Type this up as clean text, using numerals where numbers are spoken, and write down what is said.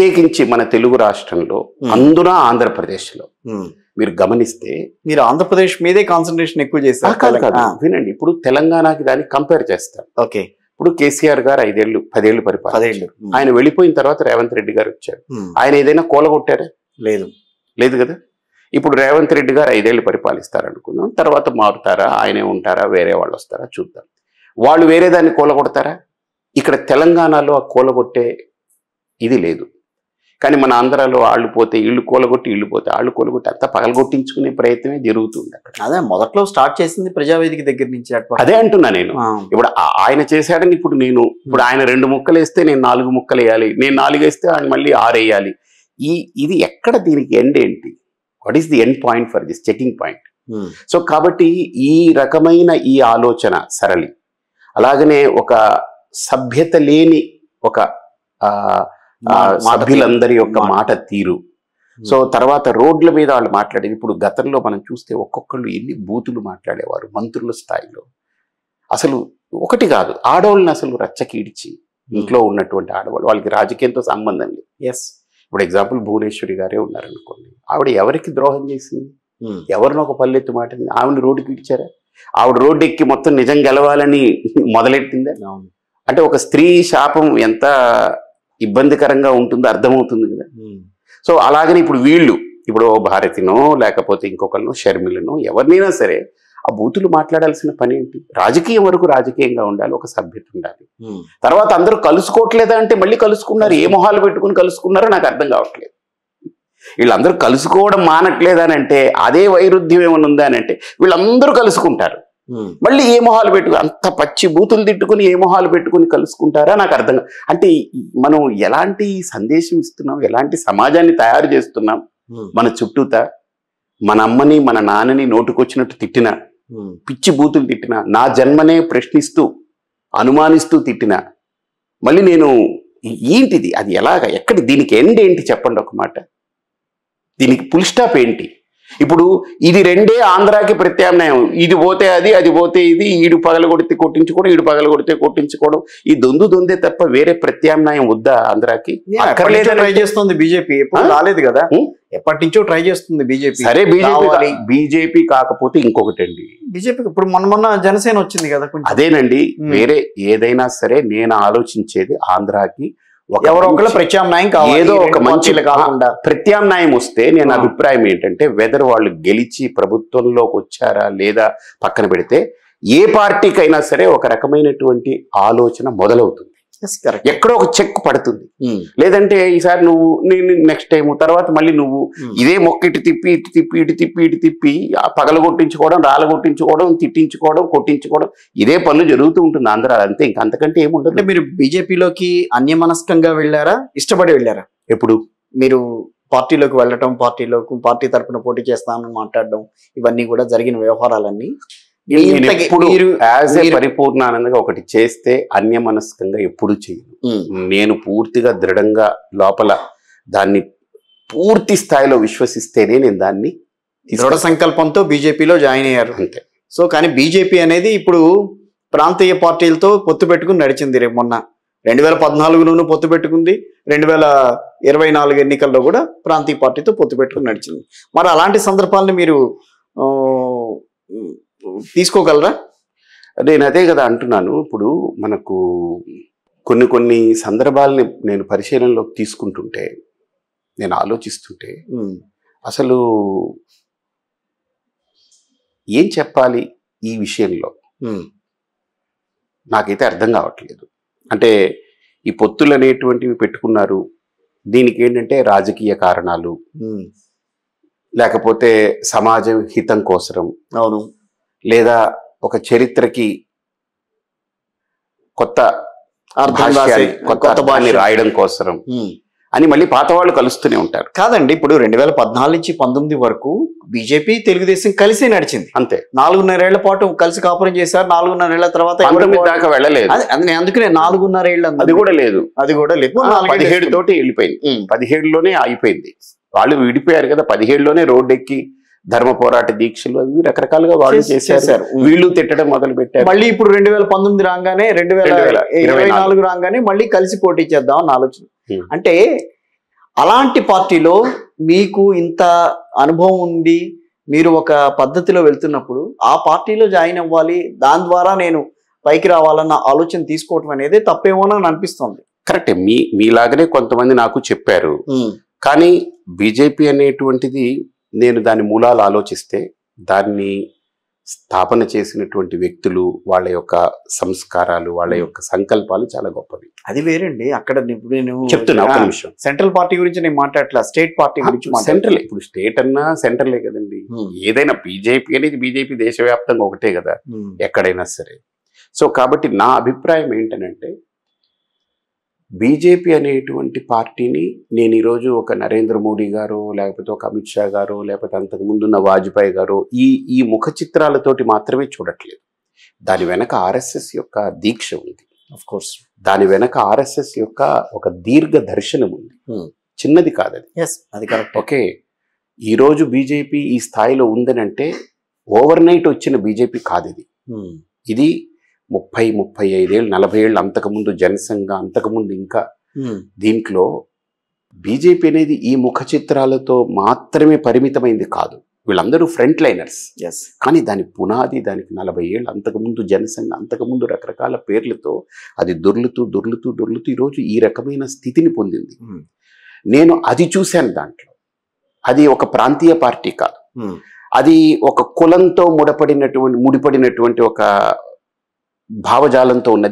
ప్రత్యేకించి మన తెలుగు రాష్ట్రంలో అందున ఆంధ్రప్రదేశ్లో మీరు గమనిస్తే మీరు ఆంధ్రప్రదేశ్ మీదే కాన్సన్ట్రేషన్ ఎక్కువ చేస్తారు. వినండి, ఇప్పుడు తెలంగాణకి దాన్ని కంపేర్ చేస్తారు. ఓకే, ఇప్పుడు కేసీఆర్ గారు 10 ఏళ్ళు పరిపాలన, ఆయన వెళ్ళిపోయిన తర్వాత రేవంత్ రెడ్డి గారు వచ్చారు. ఆయన ఏదైనా కూలగొట్టారా? లేదు కదా. ఇప్పుడు రేవంత్ రెడ్డి గారు 5 ఏళ్ళు పరిపాలిస్తారు అనుకుందాం, తర్వాత మారుతారా, ఆయనే ఉంటారా, వేరే వాళ్ళు వస్తారా చూద్దాం. వాళ్ళు వేరే దాన్ని కూలగొడతారా? ఇక్కడ తెలంగాణలో ఆ కూలగొట్టే ఇది లేదు. కానీ మన ఆంధ్రాలో ఆళ్ళు పోతే ఇళ్ళు కూలగొట్టి, ఇళ్ళు పోతే ఆళ్ళు కూలగొట్టి అంతా పగలగొట్టించుకునే ప్రయత్నమే జరుగుతుంది అక్కడ. అదే మొదట్లో స్టార్ట్ చేసింది ప్రజావేదిక దగ్గర నుంచి. అదే అంటున్నా నేను. ఇప్పుడు ఆయన చేశాడని ఇప్పుడు ఆయన 2 ముక్కలు వేస్తే నేను 4 ముక్కలు వేయాలి, నేను 4 వేస్తే ఆయన మళ్ళీ 6 వేయాలి. ఇది ఎక్కడ దీనికి ఎండ్ ఏంటి? What is the end point for this checking point? So కాబట్టి ఈ రకమైన ఈ ఆలోచన సరళి, అలాగనే ఒక సభ్యత లేని ఒక సభ్యులందరి యొక్క మాట తీరు, సో తర్వాత రోడ్ల మీద వాళ్ళు మాట్లాడేది. ఇప్పుడు గతంలో మనం చూస్తే ఒక్కొక్కళ్ళు ఎన్ని బూతులు మాట్లాడేవారు మంత్రుల స్థాయిలో. అసలు ఒకటి కాదు, ఆడవాళ్ళని అసలు రచ్చకీడ్చి ఇంట్లో ఉన్నటువంటి ఆడవాళ్ళు, వాళ్ళకి రాజకీయంతో సంబంధం లేదు. ఇప్పుడు ఎగ్జాంపుల్ భువనేశ్వరి గారే ఉన్నారనుకోండి, ఆవిడ ఎవరికి ద్రోహం చేసింది? ఎవరినో ఒక పల్లెత్తు మాట ఆవిడ రోడ్డుకి ఇచ్చారా? ఆవిడ రోడ్డు ఎక్కి మొత్తం నిజం గెలవాలని మొదలెట్టిందా? అంటే ఒక స్త్రీ శాపం ఎంత ఇబ్బందికరంగా ఉంటుందో అర్థమవుతుంది కదా. సో అలాగని ఇప్పుడు భారతినో లేకపోతే ఇంకొకరినో షర్మిలను ఎవరినైనా సరే ఆ బూతులు మాట్లాడాల్సిన పని ఏంటి? రాజకీయం వరకు రాజకీయంగా ఉండాలి, ఒక సభ్యత ఉండాలి. తర్వాత అందరూ కలుసుకోవట్లేదా అంటే మళ్ళీ కలుసుకున్నారు. ఏ మొహాలు పెట్టుకుని కలుసుకున్నారో నాకు అర్థం కావట్లేదు. వీళ్ళందరూ కలుసుకోవడం మానట్లేదా అని అంటే అదే వైరుధ్యం ఏమైనా ఉందా అని అంటే వీళ్ళందరూ కలుసుకుంటారు, మళ్ళీ ఏ మొహాలు పెట్టుకుని అంత పచ్చి బూతులు తిట్టుకుని ఏ మొహాలు పెట్టుకుని కలుసుకుంటారా నాకు అర్థం. అంటే మనం ఎలాంటి సందేశం ఇస్తున్నాం, ఎలాంటి సమాజాన్ని తయారు చేస్తున్నాం? మన చుట్టూతా మన అమ్మని మన నాన్నని నోటుకొచ్చినట్టు తిట్టినా, పిచ్చి బూతులు తిట్టినా, నా జన్మనే ప్రశ్నిస్తూ అనుమానిస్తూ తిట్టినా, మళ్ళీ నేను ఏంటిది, అది ఎలాగా, ఎక్కడి, దీనికి ఎండ్ ఏంటి చెప్పండి ఒక మాట. దీనికి ఫుల్ స్టాప్ ఏంటి? ఇప్పుడు ఇది రెండే ఆంధ్రాకి ప్రత్యామ్నాయం. ఇది పోతే అది, అది పోతే ఇది, ఈడు పగలగొడితే కొట్టించుకోవడం, ఈడు పగలగొడితే కొట్టించుకోవడం, ఈ దొందే తప్ప వేరే ప్రత్యామ్నాయం వద్దా ఆంధ్రాకి? ట్రై చేస్తుంది బీజేపీ, ఎప్పుడు రాలేదు కదా, ఎప్పటి నుంచో ట్రై చేస్తుంది బీజేపీ. సరే బీజేపీ కాకపోతే ఇంకొకటి అండి, బీజేపీ ఇప్పుడు మొన్న జనసేన వచ్చింది కదా. అదేనండి, వేరే ఏదైనా సరే నేను ఆలోచించేది ఆంధ్రాకి ఎవరో ఒకళ్ళ ప్రత్యామ్నాయం కావాలి, ఏదో ఒక మంచి కాకుండా ప్రత్యామ్నాయం వస్తే నేను అభిప్రాయం ఏంటంటే వెదర్ వాళ్ళు గెలిచి ప్రభుత్వంలోకి వచ్చారా లేదా పక్కన పెడితే ఏ పార్టీకైనా సరే ఒక రకమైనటువంటి ఆలోచన మొదలవుతుంది, ఎక్కడో ఒక చెక్ పడుతుంది. లేదంటే ఈసారి నువ్వు నేను నెక్స్ట్ టైం తర్వాత మళ్ళీ నువ్వు ఇదే మొక్క ఇటు తిప్పి ఇటు తిప్పి ఇటు తిప్పి ఇటు తిప్పి పగలగొట్టించుకోవడం, రాళ్ళగొట్టించుకోవడం, తిట్టించుకోవడం, కొట్టించుకోవడం, ఇదే పనులు జరుగుతూ ఉంటుంది ఆంధ్ర. అంతే, ఇంకా అంతకంటే ఏముండదు. అంటే మీరు బీజేపీలోకి అన్యమనస్కంగా వెళ్ళారా, ఇష్టపడి వెళ్ళారా? ఎప్పుడు మీరు పార్టీలోకి వెళ్ళటం, పార్టీ తరఫున పోటీ చేస్తానని మాట్లాడడం, ఇవన్నీ కూడా జరిగిన వ్యవహారాలన్నీ పరిపూర్ణానందంగా ఒకటి చేస్తే అన్యమనస్కంగా ఎప్పుడు చేయను. నేను పూర్తిగా దృఢంగా లోపల దాన్ని పూర్తి స్థాయిలో విశ్వసిస్తేనే నేను దాన్ని దృఢ సంకల్పంతో బీజేపీలో జాయిన్ అయ్యారు అంతే. సో కానీ బీజేపీ అనేది ఇప్పుడు ప్రాంతీయ పార్టీలతో పొత్తు పెట్టుకుని నడిచింది. రేపు మొన్న 2014లోనూ పొత్తు పెట్టుకుంది, 2024 ఎన్నికల్లో కూడా ప్రాంతీయ పార్టీతో పొత్తు పెట్టుకుని నడిచింది. మరి అలాంటి సందర్భాలను మీరు తీసుకోగలరా? నేను అదే కదా అంటున్నాను. ఇప్పుడు మనకు కొన్ని సందర్భాలని నేను పరిశీలనలోకి తీసుకుంటుంటే, నేను ఆలోచిస్తుంటే అసలు ఏం చెప్పాలి ఈ విషయంలో నాకైతే అర్థం కావట్లేదు. అంటే ఈ పొత్తులు అనేటువంటివి పెట్టుకున్నారు, దీనికి ఏంటంటే రాజకీయ కారణాలు, లేకపోతే సమాజం హితం కోసరం, అవును, లేదా ఒక చరిత్రకి కొత్త భాషని రాయడం కోసరం అని మళ్ళీ పాత వాళ్ళు కలుస్తూనే ఉంటారు. కాదండి, ఇప్పుడు 2014 నుంచి 19 వరకు బీజేపీ తెలుగుదేశం కలిసి నడిచింది అంతే. 4.5 ఏళ్ల పాటు కలిసి కాపురం చేశారు. 4.5 ఏళ్ల తర్వాత 19 దాకా వెళ్ళలేదు. అందుకనే 4.5 ఏళ్ళు అది కూడా లేదు, 17 తోటి వెళ్ళిపోయింది. 17లోనే అయిపోయింది. వాళ్ళు విడిపోయారు కదా, 17లోనే రోడ్డు ఎక్కి ధర్మ పోరాట దీక్షలు అవి రకరకాలుగా వాళ్ళు చేశారు. వీళ్ళు తిట్టడం మొదలు పెట్టారు. మళ్ళీ ఇప్పుడు 2019 రాగానే 2024 రాగానే మళ్ళీ కలిసి పోటీ చేద్దాం అని ఆలోచన. అంటే అలాంటి పార్టీలో మీకు ఇంత అనుభవం ఉంది, మీరు ఒక పద్ధతిలో వెళ్తున్నప్పుడు ఆ పార్టీలో జాయిన్ అవ్వాలి, దాని ద్వారా నేను పైకి రావాలన్న ఆలోచన తీసుకోవటం అనేది తప్పేమోనని అనిపిస్తుంది. కరెక్టే, మీలాగనే కొంతమంది నాకు చెప్పారు. కానీ బీజేపీ అనేటువంటిది నేను దాని మూలాలు ఆలోచిస్తే దాన్ని స్థాపన చేసినటువంటి వ్యక్తులు, వాళ్ళ యొక్క సంస్కారాలు, వాళ్ళ యొక్క సంకల్పాలు చాలా గొప్పవి. అది వేరండి. అక్కడ ఇప్పుడు నేను చెప్తున్నా ఒక నిమిషం. సెంట్రల్ పార్టీ గురించి నేను మాట్లాడట్లా, స్టేట్ పార్టీ గురించి. సెంట్రల్, ఇప్పుడు స్టేట్ అన్నా సెంట్రలే కదండి. ఏదైనా బీజేపీ అనేది బీజేపీ దేశవ్యాప్తంగా ఒకటే కదా, ఎక్కడైనా సరే. సో కాబట్టి నా అభిప్రాయం ఏంటనంటే, బీజేపీ అనేటువంటి పార్టీని నేను ఈరోజు ఒక నరేంద్ర మోడీ గారు, లేకపోతే ఒక అమిత్ షా గారు, లేకపోతే అంతకుముందున్న వాజ్పేయి గారు ఈ ముఖ చిత్రాలతోటి మాత్రమే చూడట్లేదు. దాని వెనక ఆర్ఎస్ఎస్ యొక్క దీక్ష ఉంది. ఆఫ్ కోర్స్ దాని వెనక ఆర్ఎస్ఎస్ యొక్క ఒక దీర్ఘ దర్శనం ఉంది, చిన్నది కాదది. అది కరెక్ట్. ఓకే, ఈరోజు బీజేపీ ఈ స్థాయిలో ఉందనంటే ఓవర్ నైట్ వచ్చిన బీజేపీ కాదు ఇది. ఇది 30-35 ఏళ్ళు, 40 ఏళ్ళు అంతకుముందు జనసంఘ, అంతకుముందు ఇంకా దీంట్లో బీజేపీ అనేది ఈ ముఖ చిత్రాలతో మాత్రమే పరిమితమైంది కాదు. వీళ్ళందరూ ఫ్రంట్ లైనర్స్. కానీ దాని పునాది, దానికి 40 ఏళ్ళు అంతకుముందు జనసంఘ, అంతకుముందు రకరకాల పేర్లతో అది దొర్లుతూ దొర్లుతూ దొర్లుతూ ఈరోజు ఈ రకమైన స్థితిని పొందింది. నేను అది చూశాను దాంట్లో. అది ఒక ప్రాంతీయ పార్టీ కాదు, అది ఒక కులంతో ముడిపడినటువంటి ఒక భావజాలంతో ఉన్నది.